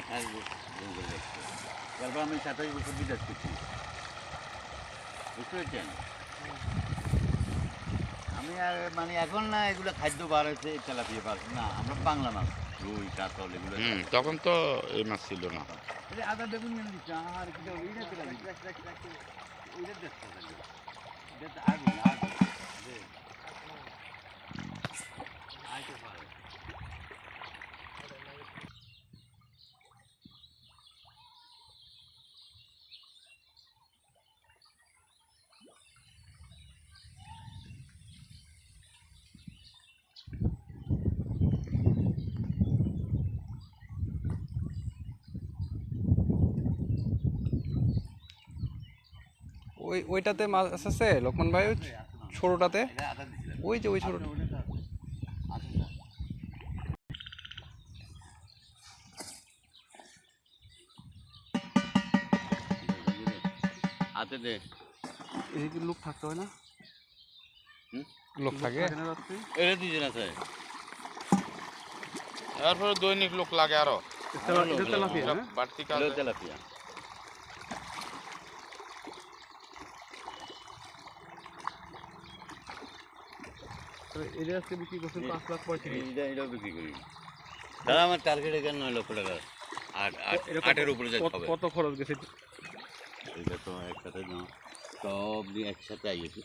28 বছর করে যাচ্ছে। তারপর আমি 27 বছর বিদেশ করছি, বুঝতে পেরেছেন? আমি আর মানে এখন না এগুলো খাদ্য বার হয়েছে, তেলাপিয়া বার না, আমরা বাংলা মাছ রুই কাতল এগুলো। তখন তো এই মাছ ছিল না। আদা বেগুন কেন দিচ্ছে আর এটা ওইটা তেলাপি ওইটা দেখতে থাকবে, এটা আগুন আগুন আইতে পারে। ওইটাতে মাছ আছে লোকমান ভাই, ছোটটাতে, ওই যে ওই ছোটটা। হাতে দে, এই কি লোক থাকতে হয় না? লোক থাকে এটা দুজন আছে। এরপরে দৈনিক লোক লাগে আরো তেলাপিয়া না? বাড়তি কাজ। তেলাপিয়া এটা আজকে বিক্রি করছেন 5,35,000। এটাও বিক্রি করি। দাদা আমার টার্গেট এখানে 9 লক্ষ টাকা, আটের উপরে যাই হবে। কত খরচ গেছে? এটা তো একসাথে না, সব একসাথে আইয়েছে।